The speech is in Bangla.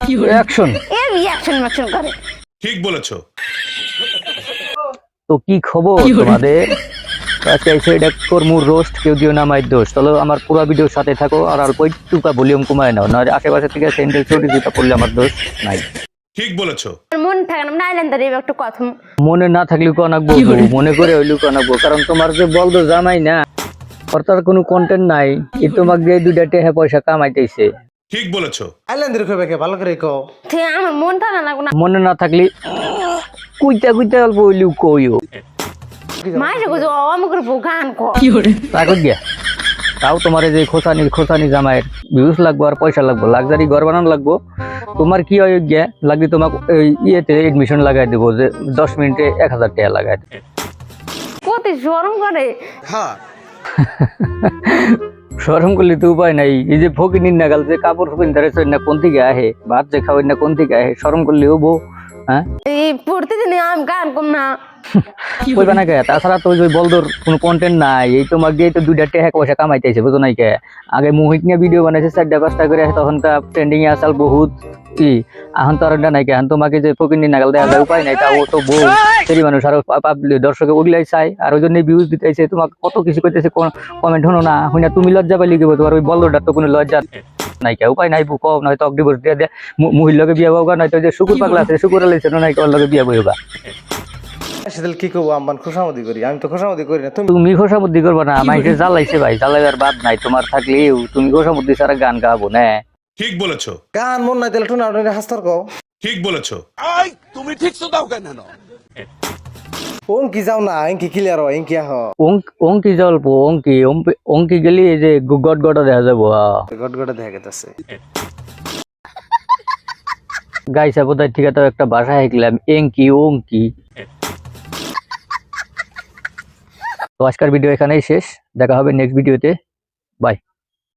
অ্যাকশন। অ্যাকশন করে। ঠিক বলেছো। তো কি খবর তোমাদের? আজকে এসে এটা কর্মুর রোস্ট, কেউ দিও না মাই দোষ। চলো আমার পুরো ভিডিওর সাথে থাকো আর অল্প একটু ভলিউম কমায় নাও, না আশেপাশে থেকে স্যান্ডেল চটি জুতা পড়লে আমার দোষ নাই। ঠিক বলেছো। মন থাকে না নাইলেন্দার একটু কথা মনে না থাকলে কনাকবো, মনে করে হইলেও কনাকবো, কারণ তোমার যে বলদো জামাই না, ওর তার কোনো কন্টেন্ট নাই, এই তোমাকে দিয়ে দুইটা টেহা পয়সা কামাইতেছে। ঠিক বলেছো। আইল্যান্ডের কইবে কে ভালো করে কও। আমার মন থাকে না মনে না থাকলে কুইতা কুইতা অল্প হইলেও কইও। মাইরে কইছো আমাকে গান কর তা কই গিয়া তাও তোমার এই যে খোসানি জামাইয়ের ভিউজ লাগবো আর পয়সা লাগবো, লাক্সারি ঘর বানানো লাগবো। তোমার কি হয় গিয়া লাগবে তোমাকে ইয়েতে এডমিশন লাগাই দেবো, যে 10 মিনিটে 1000 টাকা লাগাই দেবো। কত শরম করে। হ্যাঁ শরম করলে তো উপায় নাই। এই যে ফকিনির নাগাল যে কাপড় পিন্ধারে না কোন থেকে আহে, ভাত যে খাওয়াই না কোন থেকে আহে, শরম করলে হবো? হ্যাঁ এই প্রতিদিন আমি গান কম না কইবা না কে? তাছাড়া তো ওই বলদোর কোনো কন্টেন্ট নাই, এই তোমাকে দিয়ে তো দুইটা টাকা পয়সা কামাইতেছে, বুঝো নাই কে? আগে মোহিত নিয়ে ভিডিও বানাইছে 4-5টা করে, তখনকার ট্রেন্ডিং এ আসাল বহুত কি, এখন তো আর নাই কে? এখন তোমাকে যে ফকিনির নাগাল দেওয়া যায় উপায় নাই, তা ও তো বউ সেই মানুষ, আরো দর্শকে ওগুলাই চাই, আর ওই জন্য ভিউজ দিতেছে, তোমাকে কত কিছু করতেছে, কমেন্ট হনো না হইনা, তুমি লজ্জা পাইলে কি? তোমার ওই বলদোটার তো কোনো লজ্জা নাই কে? উপায় নাই, বুক নয়তো অগ্নিবর্ষ দিয়ে দেয় মহির লগে বিয়া বউগা, নয়তো যে শুকুর পাগলা আছে শুকুর আলাইছে নাই ওর লগে বিয়া বউগা। সেদিন কি করবো আম্বান খোসামদি করি, আমি তো খোসামদি করি না। তুমি খোসামুদ্দি করবা না, মাইকে জ্বালাইছে ভাই, জ্বালাইবার বাদ নাই তোমার থাকলেও, তুমি খোসামুদ্দি ছাড়া গান গাবো না। ঠিক বলেছো। গান মন নাই তাহলে টুনা টুনা হাস্তার কও। ঠিক বলেছো। তুমি ঠিক তো দাও কেন? অঙ্কি যাও না, অঙ্কি ক্লিয়ার হয়, অঙ্কি আহ অঙ্কি জল্প অঙ্কি গেলি এই যে গট গটা দেখা যাবো। গটগটে দেখা গেছে। গাইছা বোধহয় ঠিক আছে, একটা ভাষা শিখলাম, অঙ্কি। তো আজকের ভিডিও এখানেই শেষ, দেখা হবে নেক্সট ভিডিওতে, বাই।